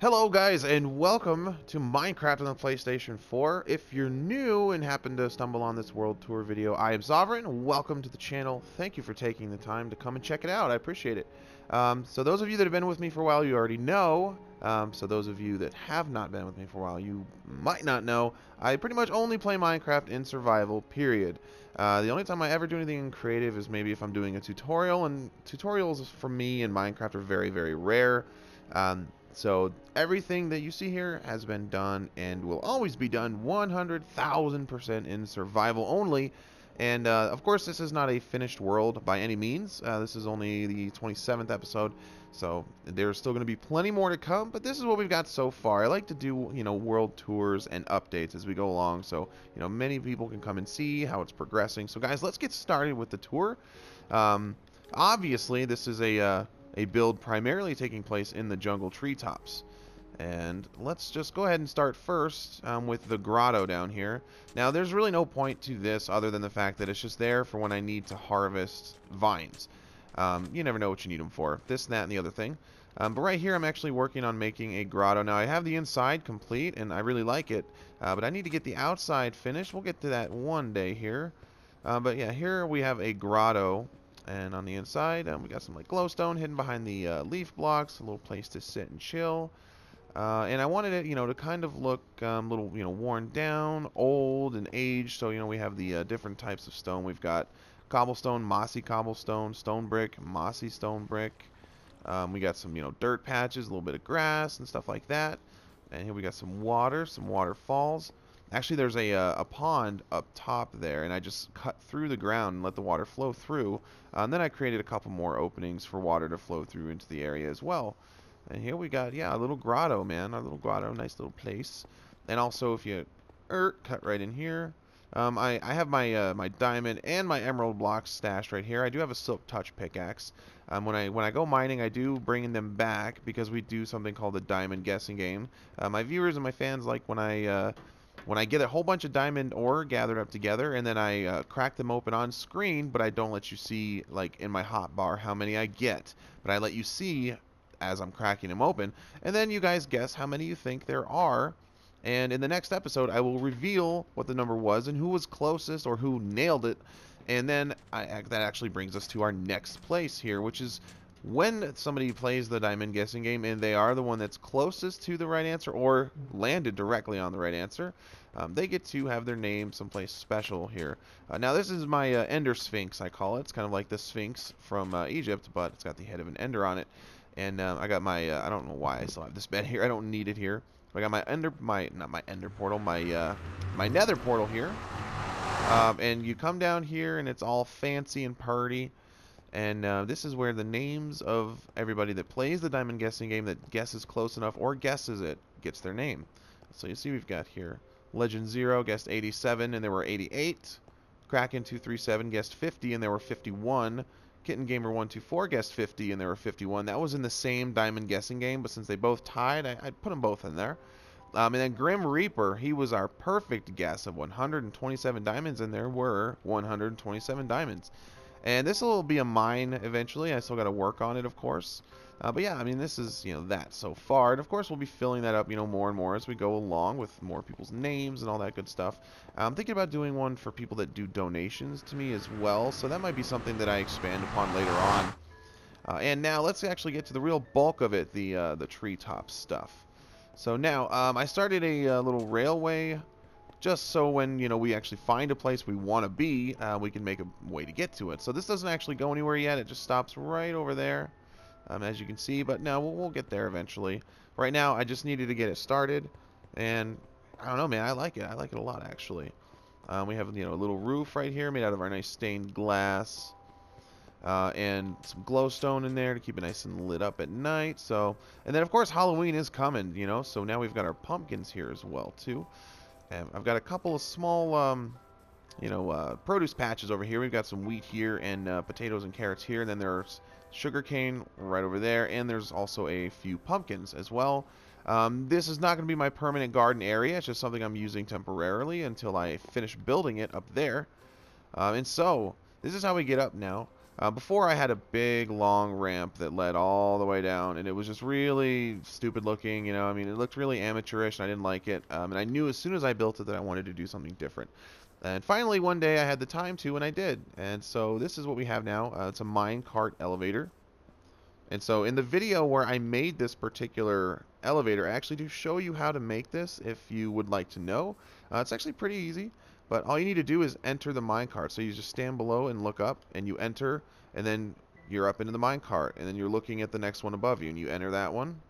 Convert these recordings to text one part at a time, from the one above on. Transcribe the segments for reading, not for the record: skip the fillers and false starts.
Hello guys and welcome to Minecraft on the PlayStation 4. If you're new and happen to stumble on this world tour video, I am Sovereign. Welcome to the channel. Thank you for taking the time to come and check it out. I appreciate it. So those of you that have been with me for a while, you already know. So those of you that have not been with me for a while, you might not know. I pretty much only play Minecraft in survival, period. The only time I ever do anything creative is maybe if I'm doing a tutorial, and tutorials for me in Minecraft are very, very rare. So everything that you see here has been done and will always be done 100,000% in survival only. And of course, this is not a finished world by any means. This is only the 27th episode, so there's still going to be plenty more to come. But this is what we've got so far. I like to do, world tours and updates as we go along, so many people can come and see how it's progressing. So guys, let's get started with the tour. Obviously, this is a build primarily taking place in the jungle treetops. And let's just go ahead and start first with the grotto down here. Now, there's really no point to this other than the fact that it's just there for when I need to harvest vines. You never know what you need them for. This, that, and the other thing. But right here, I'm actually working on making a grotto. Now, I have the inside complete, and I really like it. But I need to get the outside finished. We'll get to that one day here. But yeah, here we have a grotto. And on the inside, we got some like glowstone hidden behind the leaf blocks, a little place to sit and chill. And I wanted it, to kind of look a little, worn down, old, and aged. So, we have the different types of stone. We've got cobblestone, mossy cobblestone, stone brick, mossy stone brick. We got some, dirt patches, a little bit of grass and stuff like that. And here we got some waterfalls. Actually, there's a pond up top there, and I just cut through the ground and let the water flow through. And then I created a couple more openings for water to flow through into the area as well. And here we got, yeah, a little grotto, man. A little grotto, nice little place. And also, if you cut right in here, I have my my diamond and my emerald blocks stashed right here. I do have a silk touch pickaxe. When I go mining, I do bring them back because we do something called the diamond guessing game. My viewers and my fans like when I get a whole bunch of diamond ore gathered up together, and then I crack them open on screen, but I don't let you see, like, in my hotbar how many I get. But I let you see as I'm cracking them open, and then you guys guess how many you think there are. And in the next episode, I will reveal what the number was and who was closest or who nailed it. And then that actually brings us to our next place here, which is when somebody plays the diamond guessing game and they are the one that's closest to the right answer or landed directly on the right answer, they get to have their name someplace special here. Now this is my Ender Sphinx, I call it. It's kind of like the Sphinx from Egypt, but it's got the head of an Ender on it. And I got my, I don't know why I still have this bed here. I don't need it here. I got not my Ender portal, my Nether portal here. And you come down here and it's all fancy and purty. And this is where the names of everybody that plays the diamond guessing game that guesses close enough or guesses it gets their name. So you see we've got here Legend 0 guessed 87 and there were 88. Kraken 237 guessed 50 and there were 51. Kitten Gamer 124 guessed 50 and there were 51. That was in the same diamond guessing game, but since they both tied, I put them both in there. And then Grim Reaper, he was our perfect guess of 127 diamonds, and there were 127 diamonds. And this will be a mine eventually. I still got to work on it, of course. But yeah, I mean, this is, that so far. And of course, we'll be filling that up, more and more as we go along with more people's names and all that good stuff. I'm thinking about doing one for people that do donations to me as well. So that might be something that I expand upon later on. And now let's actually get to the real bulk of it, the treetop stuff. So now, I started a little railway just so when, we actually find a place we want to be, we can make a way to get to it. So this doesn't actually go anywhere yet. It just stops right over there, as you can see. But no, we'll get there eventually. Right now, I just needed to get it started. And I don't know, man. I like it. I like it a lot, actually. We have, a little roof right here made out of our nice stained glass. And some glowstone in there to keep it nice and lit up at night. So, and then, of course, Halloween is coming, So now we've got our pumpkins here as well, too. And I've got a couple of small, produce patches over here. We've got some wheat here and potatoes and carrots here. And then there's sugarcane right over there. And there's also a few pumpkins as well. This is not going to be my permanent garden area. It's just something I'm using temporarily until I finish building it up there. And so, this is how we get up now. Before I had a big long ramp that led all the way down, and it was just really stupid looking, you know. I mean, it looked really amateurish, and I didn't like it. And I knew as soon as I built it that I wanted to do something different. And finally, one day I had the time to, and I did. And so this is what we have now. It's a mine cart elevator. And so in the video where I made this particular elevator, I actually do show you how to make this if you would like to know. It's actually pretty easy, but all you need to do is enter the minecart. So you just stand below and look up, and you enter, and then you're up into the minecart, and then you're looking at the next one above you, and you enter that one,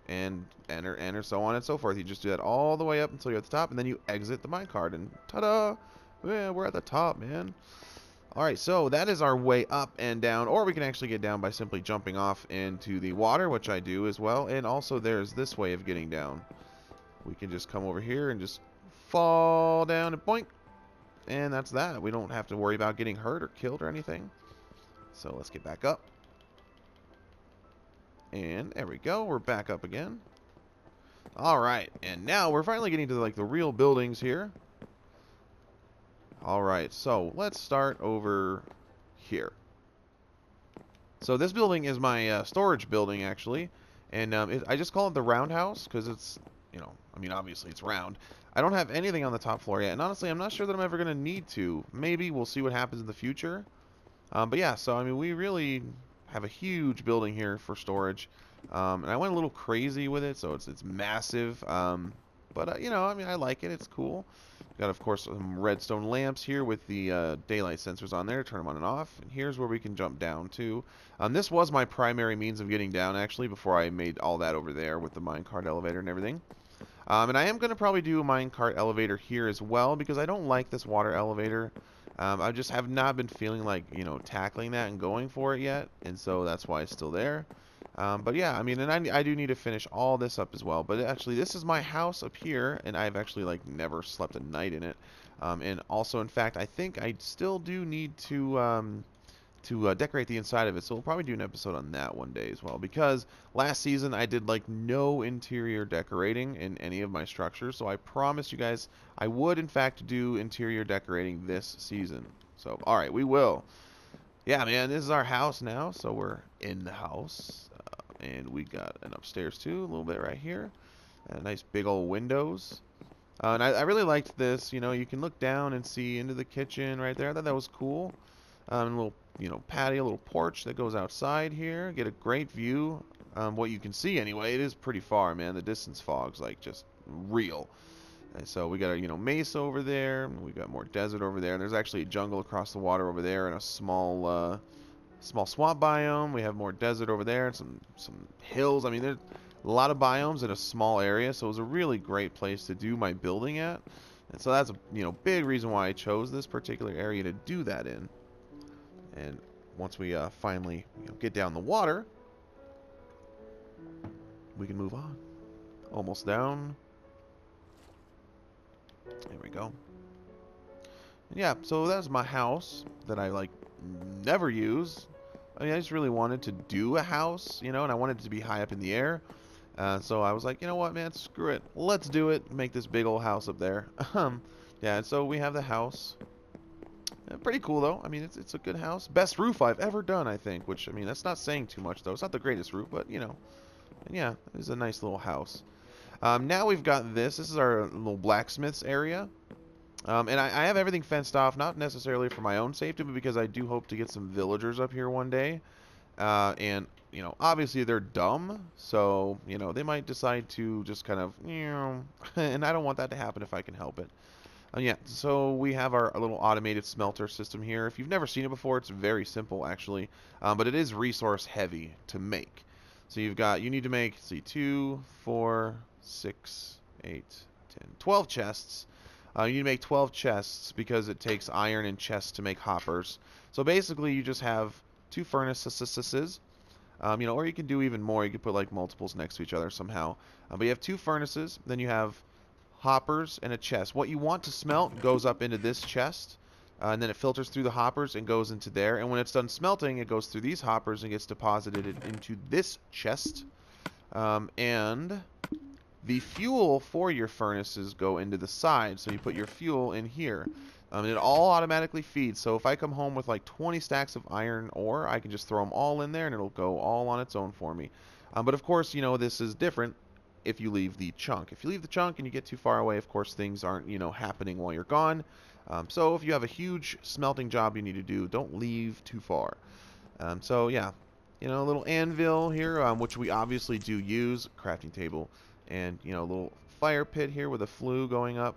and enter, so on and so forth. You just do that all the way up until you're at the top, and then you exit the minecart, and ta-da! Yeah, we're at the top, man. Alright, so that is our way up and down, or we can actually get down by simply jumping off into the water, which I do as well, and also there's this way of getting down. We can just come over here and just fall down and boink, and that's that. We don't have to worry about getting hurt or killed or anything. So let's get back up. And there we go, we're back up again. Alright, and now we're finally getting to like the real buildings here. Alright, so let's start over here. So this building is my storage building, actually. And I just call it the roundhouse because it's, you know, I mean, obviously it's round. I don't have anything on the top floor yet. And honestly, I'm not sure that I'm ever going to need to. Maybe we'll see what happens in the future. But yeah, so I mean, we really have a huge building here for storage. And I went a little crazy with it, so it's massive. But you know, I mean, I like it. It's cool. Got, of course, some redstone lamps here with the daylight sensors on there. Turn them on and off. And here's where we can jump down to. This was my primary means of getting down, actually, before I made all that over there with the minecart elevator and everything. And I am going to probably do a minecart elevator here as well, because I don't like this water elevator. I just have not been feeling like, you know, tackling that and going for it yet. And so that's why it's still there. But yeah, I mean, and I do need to finish all this up as well. But actually, this is my house up here, and I've actually, like, never slept a night in it. And also, in fact, I think I still do need to decorate the inside of it. So we'll probably do an episode on that one day as well. Because last season, I did, like, no interior decorating in any of my structures. So I promised you guys I would, in fact, do interior decorating this season. So, alright, we will. Yeah, man, this is our house now. So we're in the house. And we got an upstairs too, a little bit right here. Nice big old windows. And I really liked this. You know, you can look down and see into the kitchen right there. I thought that was cool. A little, you know, patio, little porch that goes outside here. Get a great view. What you can see anyway. It is pretty far, man. The distance fog's like just real. And so we got a, you know, mesa over there. We got more desert over there. And there's actually a jungle across the water over there, and a small swamp biome. We have more desert over there and some hills. I mean, there's a lot of biomes in a small area, so it was a really great place to do my building at. And so that's a, you know, big reason why I chose this particular area to do that in. And once we finally, you know, get down the water, we can move on. Almost down. There we go. And yeah, so that's my house that I like never use. I mean, I just really wanted to do a house, you know, and I wanted it to be high up in the air. So I was like, you know what, man, screw it. Let's do it. Make this big old house up there. Yeah, and so we have the house. Pretty cool, though. I mean, it's a good house. Best roof I've ever done, I think, which, I mean, that's not saying too much, though. It's not the greatest roof, but, you know. And yeah, it's a nice little house. Now we've got this. This is our little blacksmith's area. And I have everything fenced off, not necessarily for my own safety, but because I do hope to get some villagers up here one day. And, you know, obviously they're dumb, so, you know, they might decide to just kind of, you know, and I don't want that to happen if I can help it. Yeah, so we have our little automated smelter system here. If you've never seen it before, it's very simple, actually, but it is resource heavy to make. So you need to make, let's see, 2, 4, 6, 8, 10, 12 chests. You need to make 12 chests because it takes iron and chests to make hoppers. So basically, you just have 2 furnaces, you know, or you can do even more. You can put like multiples next to each other somehow. But you have 2 furnaces, then you have hoppers and a chest. What you want to smelt goes up into this chest, and then it filters through the hoppers and goes into there. And when it's done smelting, it goes through these hoppers and gets deposited into this chest. And the fuel for your furnaces go into the side, so you put your fuel in here. It all automatically feeds. So if I come home with like 20 stacks of iron ore, I can just throw them all in there and it'll go all on its own for me. But of course, this is different if you leave the chunk. If you leave the chunk and you get too far away, of course, things aren't, happening while you're gone. So if you have a huge smelting job you need to do, don't leave too far. So yeah, a little anvil here, which we obviously do use, crafting table, and a little fire pit here with a flue going up.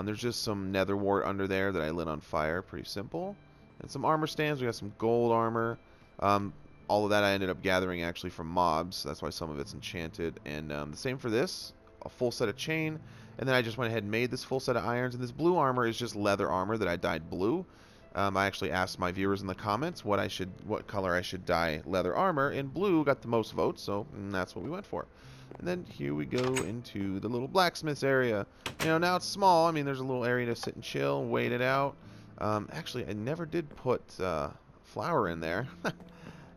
There's just some nether wart under there that I lit on fire. Pretty simple. And some armor stands. We got some gold armor. All of that I ended up gathering actually from mobs. That's why some of it's enchanted. And the same for this. A full set of chain. And then I just went ahead and made this full set of irons. And this blue armor is just leather armor that I dyed blue. I actually asked my viewers in the comments what color I should dye leather armor, and blue got the most votes, so that's what we went for. And then here we go into the little blacksmith's area. Now it's small. I mean, there's a little area to sit and chill, wait it out. Actually, I never did put flour in there.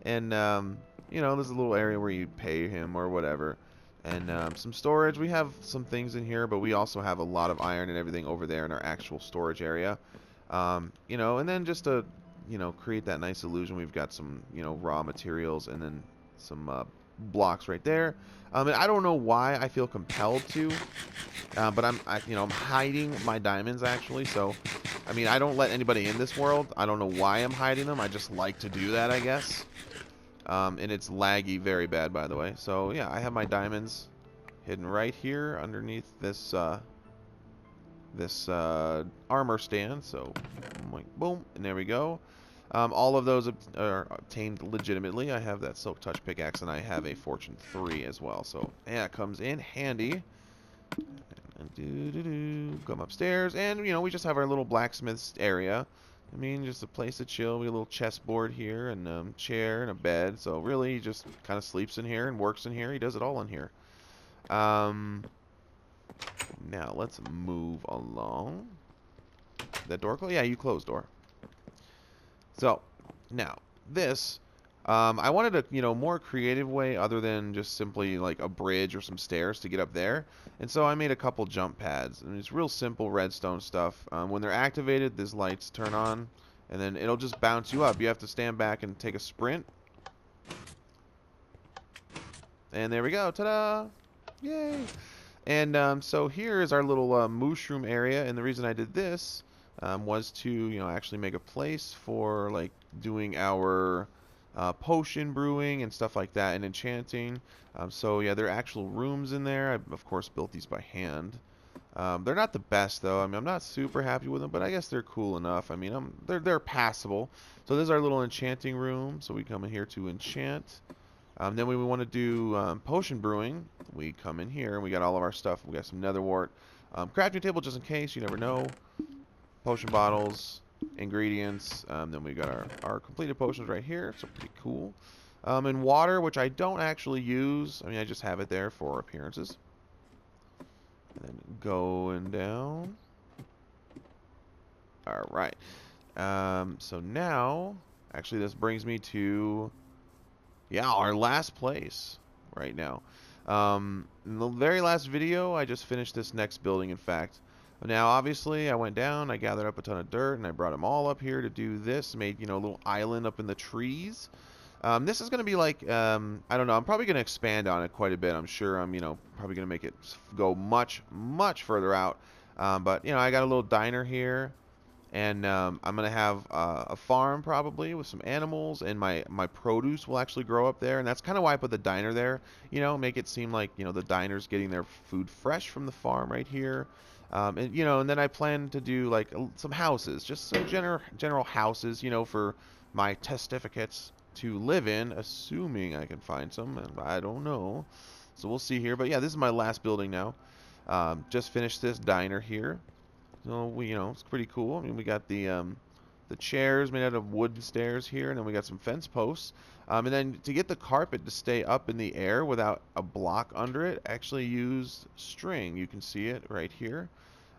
And, there's a little area where you pay him or whatever. And some storage. We have some things in here, but we also have a lot of iron and everything over there in our actual storage area. And then just to, create that nice illusion, we've got some, raw materials and then some blocks right there. And I don't know why I feel compelled to, but I'm hiding my diamonds actually. So, I mean, I don't let anybody in this world. I don't know why I'm hiding them. I just like to do that, I guess. And it's laggy very bad, by the way. So yeah, I have my diamonds hidden right here underneath this armor stand. So boom, and there we go. All of those are obtained legitimately. I have that silk touch pickaxe and I have a fortune 3 as well, so yeah, it comes in handy. And come upstairs, and we just have our little blacksmith's area. I mean, just a place to chill. We have a little chessboard here and chair and a bed. So really, he just kind of sleeps in here and works in here. He does it all in here. Now let's move along. That door closed? Yeah, you closed door. So now this, I wanted a more creative way other than just simply like a bridge or some stairs to get up there. And so I made a couple jump pads. And it's real simple redstone stuff. When they're activated, these lights turn on, and then it'll just bounce you up. You have to stand back and take a sprint. And there we go. Ta-da! Yay! And so here is our little mushroom area, and the reason I did this was to actually make a place for like doing our potion brewing and stuff like that, and enchanting. So yeah, there are actual rooms in there. I of course built these by hand. They're not the best though. I mean, I'm not super happy with them, but I guess they're cool enough. I mean, they're passable. So this is our little enchanting room. So we come in here to enchant. Then when we want to do potion brewing, we come in here and we got all of our stuff. We got some nether wart, crafting table just in case, you never know. Potion bottles, ingredients. Then we got our completed potions right here. So pretty cool. And water, which I don't actually use. I mean, I just have it there for appearances. And then going down. All right. So now, actually, this brings me to, yeah, our last place right now. In the very last video, I just finished this next building, in fact. Now, obviously, I went down, I gathered up a ton of dirt, and I brought them all up here to do this. Made, a little island up in the trees. This is going to be like, I don't know, I'm probably going to expand on it quite a bit. I'm sure I'm, probably going to make it go much, much further out. But, I got a little diner here. And I'm going to have a farm probably with some animals, and my produce will actually grow up there. And that's kind of why I put the diner there, make it seem like, the diner's getting their food fresh from the farm right here. And then I plan to do like some houses, just some general houses, for my testificates to live in, assuming I can find some, and I don't know. So we'll see here. But yeah, this is my last building now. Just finished this diner here. So it's pretty cool. I mean, we got the chairs made out of wooden stairs here, and then we got some fence posts. And then to get the carpet to stay up in the air without a block under it, actually used string. You can see it right here.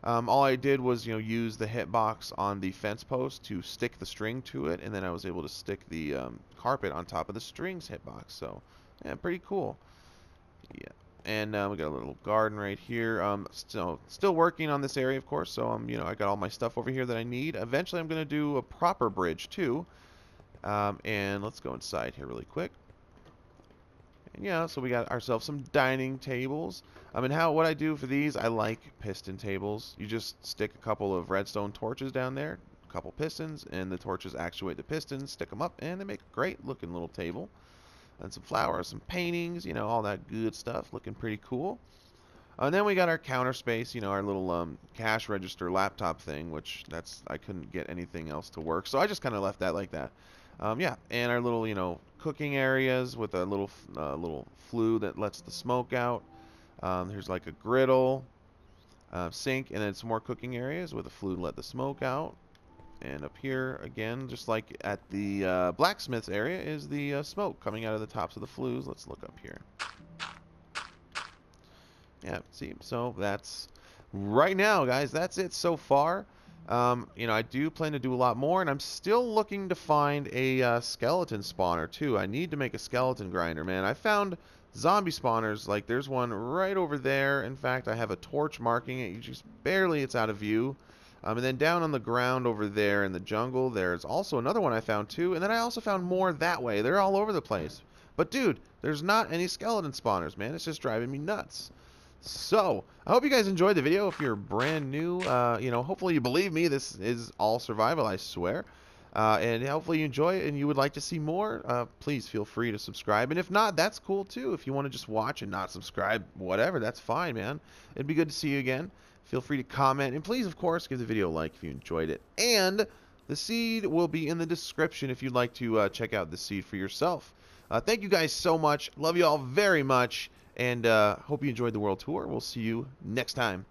All I did was use the hitbox on the fence post to stick the string to it, and then I was able to stick the carpet on top of the strings hitbox. So yeah, pretty cool. Yeah. and we got a little garden right here. Still working on this area, of course. So you know, I got all my stuff over here that I need. Eventually, I'm gonna do a proper bridge too. And let's go inside here really quick. And yeah, so we got ourselves some dining tables. I mean, what I do for these, I like piston tables. You just stick a couple of redstone torches down there, a couple pistons, and the torches actuate the pistons, stick them up, and they make a great looking little table. And some flowers, some paintings, you know, all that good stuff, looking pretty cool. And then we got our counter space, you know, our little cash register laptop thing, which I couldn't get anything else to work, so I just kind of left that like that. Yeah, and our little, you know, cooking areas with a little flue that lets the smoke out. Here's like a griddle, sink, and then some more cooking areas with a flue to let the smoke out. And up here, again, just like at the blacksmith's area, is the smoke coming out of the tops of the flues. Let's look up here. Yeah, see, so that's right now, guys. That's it so far. You know, I do plan to do a lot more, and I'm still looking to find a skeleton spawner too. I need to make a skeleton grinder, man. I found zombie spawners. Like, there's one right over there. In fact, I have a torch marking it. You just barely, it's out of view. And then down on the ground over there in the jungle, there's also another one I found too. And then I also found more that way. They're all over the place. But dude, there's not any skeleton spawners, man. It's just driving me nuts. So, I hope you guys enjoyed the video. If you're brand new, you know, hopefully you believe me. This is all survival, I swear. And hopefully you enjoy it and you would like to see more. Please feel free to subscribe. And if not, that's cool too. If you want to just watch and not subscribe, whatever, that's fine, man. It'd be good to see you again. Feel free to comment. And please, of course, give the video a like if you enjoyed it. And the seed will be in the description if you'd like to check out the seed for yourself. Thank you guys so much. Love you all very much. And hope you enjoyed the world tour. We'll see you next time.